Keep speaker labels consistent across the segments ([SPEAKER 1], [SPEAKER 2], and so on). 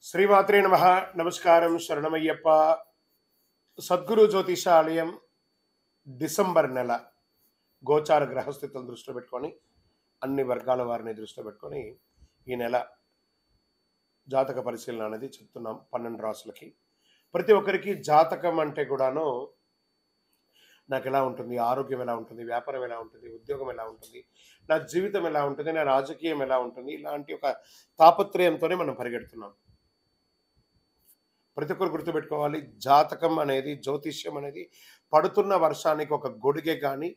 [SPEAKER 1] శ్రీమాత్రే నమః. నమస్కారం. శరణమయ్యప్ప. సద్గురు జ్యోతిషాలయం డిసెంబర్ నెల గోచార గ్రహస్థితులను దృష్టిలో పెట్టుకొని అన్ని వర్గాల వారిని దృష్టిలో పెట్టుకొని ఈ నెల జాతక పరిశీలన అనేది చెప్తున్నాం 12 రాసులకి. ప్రతి ఒక్కరికి జాతకం అంటే కూడాను నాకు ఎలా ఉంటుంది, ఆరోగ్యం ఎలా ఉంటుంది, వ్యాపారం ఎలా ఉంటుంది, ఉద్యోగం ఎలా ఉంటుంది, నా జీవితం ఎలా ఉంటుంది, నా రాజకీయం ఎలా ఉంటుంది, ఇలాంటి ఒక తాపత్రయంతోనే మనం పరిగెడుతున్నాం. ప్రతి ఒక్కరు గుర్తుపెట్టుకోవాలి, జాతకం అనేది, జ్యోతిష్యం అనేది పడుతున్న వర్షానికి ఒక గొడుగే కానీ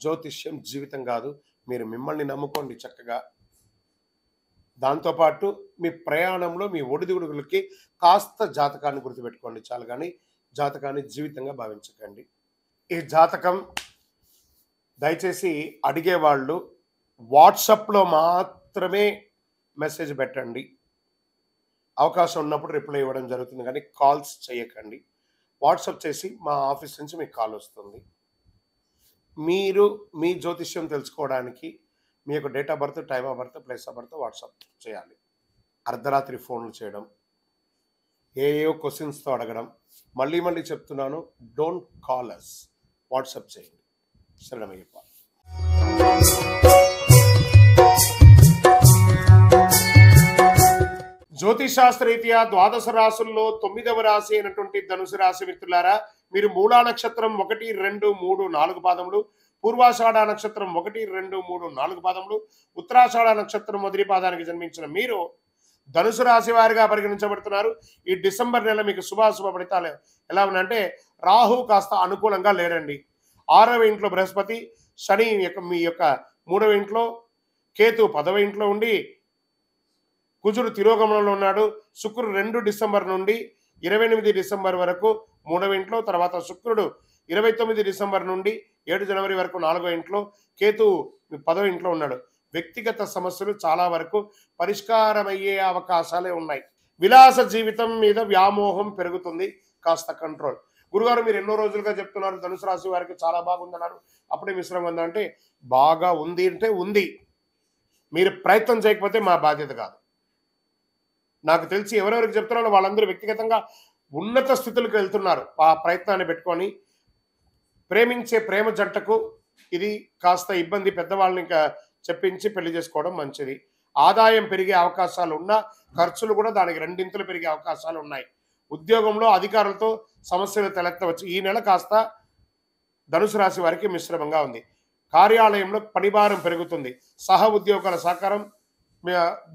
[SPEAKER 1] జ్యోతిష్యం జీవితం కాదు. మీరు మిమ్మల్ని నమ్ముకోండి చక్కగా. దాంతోపాటు మీ ప్రయాణంలో మీ ఒడిదుడుగులకి కాస్త జాతకాన్ని గుర్తుపెట్టుకోండి చాలు, కానీ జాతకాన్ని జీవితంగా భావించకండి. ఈ జాతకం దయచేసి అడిగేవాళ్ళు వాట్సాప్లో మాత్రమే మెసేజ్ పెట్టండి. అవకాశం ఉన్నప్పుడు రిప్లై ఇవ్వడం జరుగుతుంది, కానీ కాల్స్ చేయకండి. వాట్సాప్ చేసి మా ఆఫీస్ నుంచి మీకు కాల్ వస్తుంది. మీరు మీ జ్యోతిష్యం తెలుసుకోవడానికి మీ యొక్క date of birth, time of birth, place of birth WhatsApp చేయాలి. అర్ధరాత్రి ఫోన్లు చేయడం, ఏయో క్వశ్చన్స్తో అడగడం, మళ్ళీ మళ్ళీ చెప్తున్నాను, డోంట్ కాల్ అస్, వాట్సాప్ చేయండి. శరణమయ్యప్ప. జ్యోతిశాస్త్రరీత్యా ద్వాదశ రాశుల్లో 9వ రాశి అయినటువంటి ధనుసు రాశి మిత్రులారా, మీరు మూలా నక్షత్రం 1, 2, 3, 4 పాదములు, పూర్వాషాఢ నక్షత్రం 1, 2, 3, 4 పాదములు, ఉత్తరాషాఢ నక్షత్రం మొదటి పాదానికి జన్మించిన మీరు ధనుసు రాశి వారిగా పరిగణించబడుతున్నారు. ఈ డిసెంబర్ నెల మీకు శుభాశుభ ఫలితాలు ఎలా ఉన్నాయంటే, రాహు కాస్త అనుకూలంగా లేడండి. 6వ ఇంట్లో బృహస్పతి, శని మీ యొక్క 3వ ఇంట్లో, కేతు 10వ ఇంట్లో ఉండి, కుజుడు తిరోగమనంలో ఉన్నాడు. శుక్రుడు 2 డిసెంబర్ నుండి 28 డిసెంబర్ వరకు 3వ ఇంట్లో, తర్వాత శుక్రుడు 29 డిసెంబర్ నుండి 7 జనవరి వరకు 4వ ఇంట్లో, కేతు 10వ ఇంట్లో ఉన్నాడు. వ్యక్తిగత సమస్యలు చాలా వరకు పరిష్కారమయ్యే అవకాశాలే ఉన్నాయి. విలాస జీవితం మీద వ్యామోహం పెరుగుతుంది, కాస్త కంట్రోల్. గురుగారు మీరు ఎన్నో రోజులుగా చెప్తున్నారు ధనుసు రాశి వారికి చాలా బాగుందన్నారు, అప్పుడే మిశ్రమం ఉందంటే బాగా ఉంది అంటే ఉంది. మీరు ప్రయత్నం చేయకపోతే మా బాధ్యత కాదు. నాకు తెలిసి ఎవరెవరికి చెప్తున్నారో వాళ్ళందరూ వ్యక్తిగతంగా ఉన్నత స్థితులకు వెళ్తున్నారు. ఆ ప్రయత్నాన్ని పెట్టుకొని ప్రేమించే ప్రేమ జంటకు ఇది కాస్త ఇబ్బంది. పెద్దవాళ్ళని ఇంకా చెప్పించి పెళ్లి చేసుకోవడం మంచిది. ఆదాయం పెరిగే అవకాశాలు ఉన్నా ఖర్చులు కూడా దానికి రెండింతలు పెరిగే అవకాశాలు ఉన్నాయి. ఉద్యోగంలో అధికారులతో సమస్యలు తలెత్తవచ్చు. ఈ నెల కాస్త ధనుసు రాశి వారికి మిశ్రమంగా ఉంది. కార్యాలయంలో పనిభారం పెరుగుతుంది. సహ ఉద్యోగాల సహకారం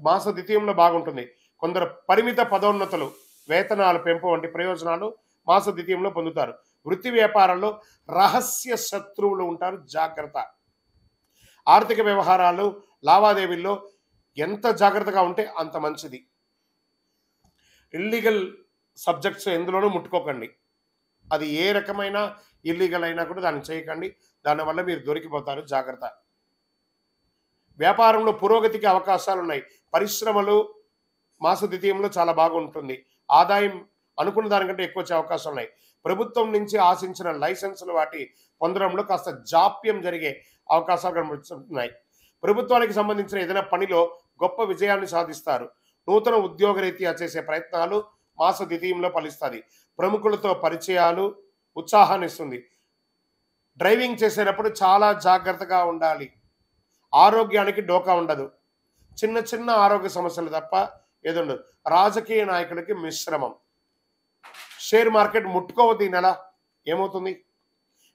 [SPEAKER 1] మాస ద్వితీయంలో బాగుంటుంది. కొందరు పరిమిత పదోన్నతులు, వేతనాల పెంపు వంటి ప్రయోజనాలు మాస ద్వితీయంలో పొందుతారు. వృత్తి వ్యాపారాల్లో రహస్య శత్రువులు ఉంటారు, జాగ్రత్త. ఆర్థిక వ్యవహారాలు, లావాదేవీల్లో ఎంత జాగ్రత్తగా ఉంటే అంత మంచిది. ఇల్లీగల్ సబ్జెక్ట్స్ ఎందులోనూ ముట్టుకోకండి. అది ఏ రకమైన ఇల్లీగల్ అయినా కూడా దాన్ని చేయకండి. దానివల్ల మీరు దొరికిపోతారు, జాగ్రత్త. వ్యాపారంలో పురోగతికి అవకాశాలు ఉన్నాయి. పరిశ్రమలు మాస ద్వితీయంలో చాలా బాగుంటుంది. ఆదాయం అనుకున్న దానికంటే ఎక్కువ వచ్చే అవకాశాలు ఉన్నాయి. ప్రభుత్వం నుంచి ఆశించిన లైసెన్సులు వాటి పొందడంలో కాస్త జాప్యం జరిగే అవకాశాలు కనిపిస్తున్నాయి. ప్రభుత్వానికి సంబంధించిన ఏదైనా పనిలో గొప్ప విజయాన్ని సాధిస్తారు. నూతన ఉద్యోగరీత్యా చేసే ప్రయత్నాలు మాస ద్వితీయంలో ఫలిస్తుంది. ప్రముఖులతో పరిచయాలు ఉత్సాహాన్ని ఇస్తుంది. డ్రైవింగ్ చేసేటప్పుడు చాలా జాగ్రత్తగా ఉండాలి. ఆరోగ్యానికి డోకా ఉండదు. చిన్న చిన్న ఆరోగ్య సమస్యలు తప్ప ఏదుండదు. రాజకీయ నాయకులకి మిశ్రమం. షేర్ మార్కెట్ ముట్టుకోవద్దు. ఈ నెల ఏమవుతుంది?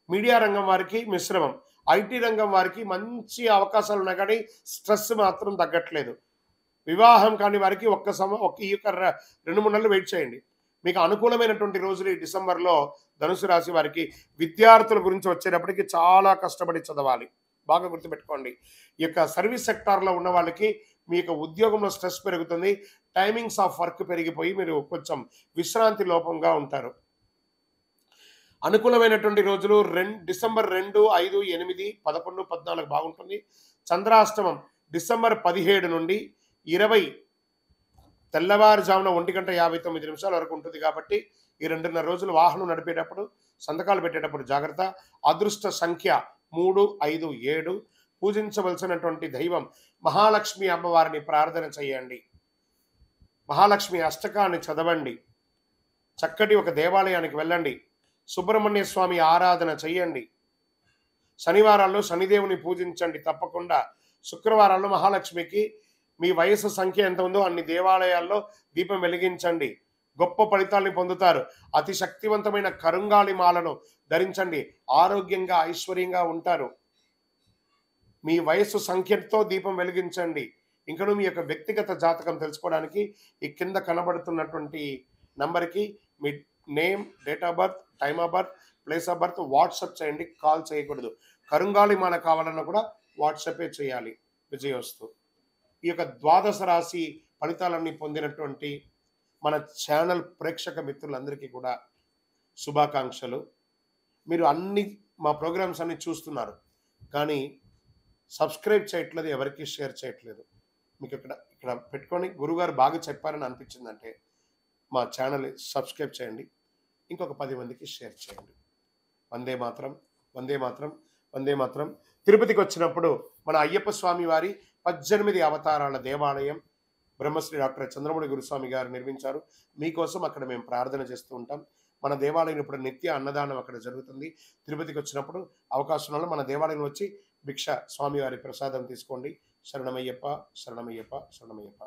[SPEAKER 1] మీడియా రంగం వారికి మిశ్రమం. ఐటీ రంగం వారికి మంచి అవకాశాలు ఉన్నాయి, కానీ స్ట్రెస్ మాత్రం తగ్గట్లేదు. వివాహం కాని వారికి ఈ యొక్క 2-3 నెలలు వెయిట్ చేయండి. మీకు అనుకూలమైనటువంటి రోజులు ఈ డిసెంబర్లో ధనుసు రాశి వారికి. విద్యార్థుల గురించి వచ్చేటప్పటికి చాలా కష్టపడి చదవాలి, బాగా గుర్తుపెట్టుకోండి. ఈ యొక్క సర్వీస్ సెక్టార్లో ఉన్న వాళ్ళకి మీ యొక్క ఉద్యోగంలో స్ట్రెస్ పెరుగుతుంది. టైమింగ్స్ ఆఫ్ వర్క్ పెరిగిపోయి మీరు కొంచెం విశ్రాంతి లోపంగా ఉంటారు. అనుకూలమైనటువంటి రోజులు డిసెంబర్ 2, 5, 8, 11, 14 బాగుంటుంది. చంద్రాష్టమం డిసెంబర్ 17 నుండి 20 తెల్లవారుజామున 1:59 వరకు ఉంటుంది. కాబట్టి ఈ 2.5 రోజులు వాహనం నడిపేటప్పుడు, సంతకాలు పెట్టేటప్పుడు జాగ్రత్త. అదృష్ట సంఖ్య 3, 5, 7. పూజించవలసినటువంటి దైవం మహాలక్ష్మి అమ్మవారిని ప్రార్థన చేయండి. మహాలక్ష్మి అష్టకాన్ని చదవండి. చక్కటి ఒక దేవాలయానికి వెళ్ళండి. సుబ్రహ్మణ్య స్వామి ఆరాధన చెయ్యండి. శనివారాల్లో శనిదేవుని పూజించండి తప్పకుండా. శుక్రవారాల్లో మహాలక్ష్మికి మీ వయసు సంఖ్య ఎంత ఉందో అన్ని దేవాలయాల్లో దీపం వెలిగించండి. గొప్ప ఫలితాల్ని పొందుతారు. అతి శక్తివంతమైన కరుంగాళి మాలను ధరించండి. ఆరోగ్యంగా ఐశ్వర్యంగా ఉంటారు. మీ వయస్సు సంఖ్యతో దీపం వెలిగించండి. ఇంకను మీ యొక్క వ్యక్తిగత జాతకం తెలుసుకోవడానికి ఈ కింద కనబడుతున్నటువంటి నంబర్కి మీ name, date of birth, time of birth, place of birth WhatsApp చేయండి. కాల్ చేయకూడదు. కరుంగాళి మాల కావాలన్నా కూడా వాట్సాపే చేయాలి. విజయోస్తు. ఈ యొక్క ద్వాదశ రాశి ఫలితాలన్నీ పొందినటువంటి మన ఛానల్ ప్రేక్షక మిత్రులందరికీ కూడా శుభాకాంక్షలు. మీరు మా ప్రోగ్రామ్స్ అన్ని చూస్తున్నారు, కానీ సబ్స్క్రైబ్ చేయట్లేదు, ఎవరికి షేర్ చేయట్లేదు. మీకు ఇక్కడ పెట్టుకొని గురుగారు బాగా చెప్పారని అనిపించిందంటే మా ఛానల్ని సబ్స్క్రైబ్ చేయండి. ఇంకొక 10 మందికి షేర్ చేయండి. వందే మాత్రం, వందే మాత్రం, వందే మాత్రం. తిరుపతికి వచ్చినప్పుడు మన అయ్యప్ప స్వామి వారి 18 అవతారాల దేవాలయం బ్రహ్మశ్రీ డాక్టర్ చంద్రమౌళి గురుస్వామి గారు నిర్మించారు. మీకోసం అక్కడ మేము ప్రార్థన చేస్తూ ఉంటాం. మన దేవాలయం ఇప్పుడు నిత్య అన్నదానం అక్కడ జరుగుతుంది. తిరుపతికి వచ్చినప్పుడు అవకాశం వల్ల మన దేవాలయం వచ్చి భిక్ష స్వామివారి ప్రసాదం తీసుకోండి. శరణమయ్యప్ప, శరణమయ్యప్ప, శరణమయ్యప్ప.